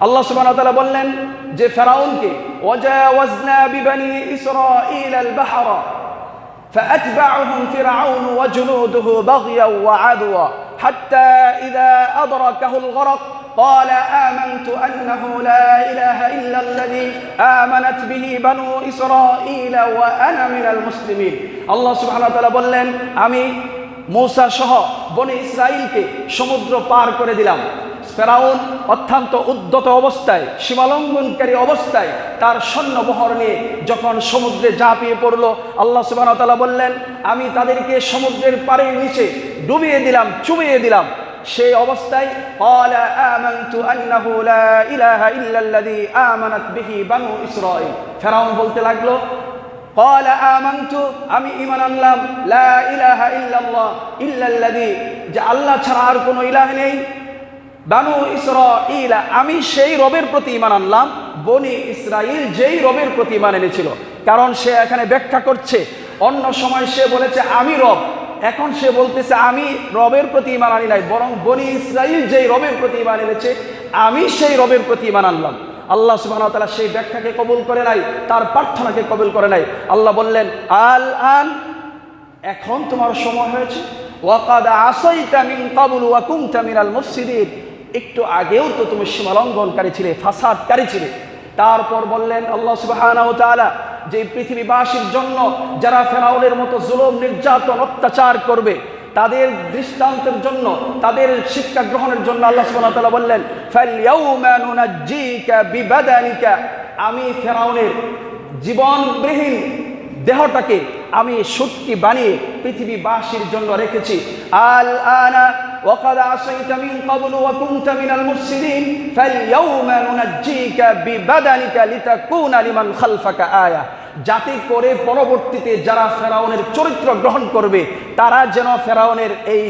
আল্লাহ সুবহানাহু ওয়া তাআলা বললেন যে ফেরাউনকে ওয়াজাওয়াজনা বিবানি ইসরাঈল আল বাহরা فأتبعهم فرعون وجنوده بغيا وعدوا حتى إذا أدركه الغرق قال آمنت أنه لا إله إلا الذي آمنت به بنو إسرائيل وأنا من المسلمين الله سبحانه وتعالى বললেন আমি মূসা সহ বনি ইসরাইলকে সমুদ্র পার করে দিলাম। ফেরাউন অত্যন্ত উদ্যত অবস্থায়, সীমালঙ্ঘনকারী অবস্থায় তার সৈন্যবহর নিয়ে যখন সমুদ্রে ঝাঁপিয়ে পড়ল, আল্লাহ সুবহানাহু ওয়া তাআলা বললেন আমি তাদেরকে সমুদ্রের পাড়ের নিচে ডুবিয়ে দিলাম, চুবিয়ে দিলাম। সেই অবস্থায় ক্বালা আমানতু আন্নাহু লা ইলাহা ইল্লাল্লাযী আমানাত বিহি বানু ইসরাঈল, ফেরাউন বলতে লাগলো ক্বালা আমানতু, আমি ঈমান আনলাম, লা ইলাহা ইল্লাল্লাহ ইল্লাল্লাযী, যে আল্লাহ ছাড়া আর কোনো ইলাহ নেই, বানু ইসরাঈল, আমি সেই রবের প্রতি ঈমান আনলাম, বনি ইসরাইল যেই রবের প্রতি ঈমান এনেছিল। কারণ সে এখানে ব্যাখ্যা করছে, অন্য সময় সে বলেছে আমি রব, এখন সে বলতেছে আমি রবের প্রতি ঈমান আনি নাই, বরং বনি ইসরাইল যেই রবের প্রতি ঈমান এনেছে আমি সেই রবের প্রতি ঈমান আনলাম। আল্লাহ সুবহানাহু ওয়া তাআলা সেই ব্যাখ্যাকে কবুল করে নাই, তার প্রার্থনাকে কবুল করে নাই। আল্লাহ বললেন আল আন, এখন তোমার সময় হয়েছে, ওয়াকাদ আসাইতা মিন ক্বাবলু ওয়া কুনতা মিনাল মুফসিদিন, একটু আগেও তো তুমি সীমালঙ্ঘনকারী ছিলে, ফাসাদকারী ছিলে। তারপর বললেন আল্লাহ সুবহানাহু ওয়া তাআলা যে পৃথিবীবাসীর জন্য যারা ফেরাউনের মতো জুলুম, নির্যাতন, অত্যাচার করবে তাদের দৃষ্টান্তের জন্য, তাদের শিক্ষা গ্রহণের জন্য আল্লাহ সুবহানাহু ওয়া তাআলা বললেন ফালইয়াউমা নুনাজ্জিকা বিবাদানিকা, আমি ফেরাউনের জীবনবিহীন দেহটাকে আমি সুটকি বানিয়ে পৃথিবীবাসীর জন্য রেখেছি। আল আনা ওয়াকাদ আসাইতা মিন ক্বাবলু ওয়া কুনতা মিনাল মুফসিদিন ফালইয়াউমা নুনাজ্জিকা বিবাদানিকা লিতাকুনা লিমান খালফাকা আয়া, যাতে করে পরবর্তীতে যারা ফেরাউনের চরিত্র গ্রহণ করবে তারা যেন ফেরাউনের এই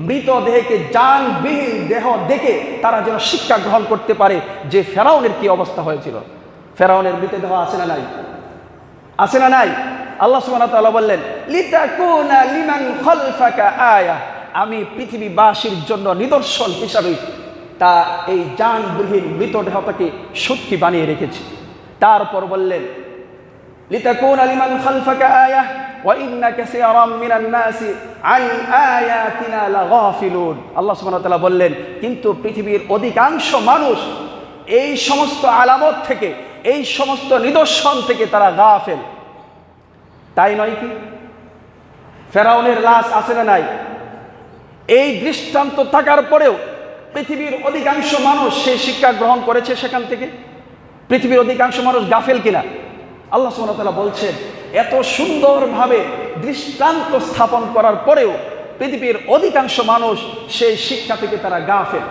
মৃতদেহকে জানবিহীন দেহ দেখে তারা যেন শিক্ষা গ্রহণ করতে পারে যে ফেরাউনের কি অবস্থা হয়েছিল। ফেরাউনের মৃতদেহ আছে না নাই? আছে না নাই? আল্লাহ সুবহানাহু ওয়া তাআলা বললেন লিতাকুনা লিমান খালফাকা আয়া, আমি পৃথিবীবাসীর জন্য নিদর্শন হিসাবে তা এই জানবিহীন মৃতদেহটাকে সুটকি বানিয়ে রেখেছি। তারপর বললেন লিতাকুনা লিমান খালফাকা আয়া ওয়া ইন্না কাসীরাম মিনান নাসি আন আয়াতিনা লাগাফিলুন, আল্লাহ সুবহানাহু ওয়া তাআলা বললেন কিন্তু পৃথিবীর অধিকাংশ মানুষ এই সমস্ত আলামত থেকে, এই সমস্ত নিদর্শন থেকে তারা গাফেল। তাই নয় কি? ফেরাউনের লাশ আছে না নাই? এই দৃষ্টান্ত থাকার পরেও পৃথিবীর অধিকাংশ মানুষ সেই শিক্ষা গ্রহণ করেছে সেখান থেকে। পৃথিবীর অধিকাংশ মানুষ গাফেল কিনা? আল্লাহ সুবহানাহু ওয়া তাআলা বলছেন এত সুন্দরভাবে দৃষ্টান্ত স্থাপন করার পরেও পৃথিবীর অধিকাংশ মানুষ সেই শিক্ষা থেকে তারা গাফেল।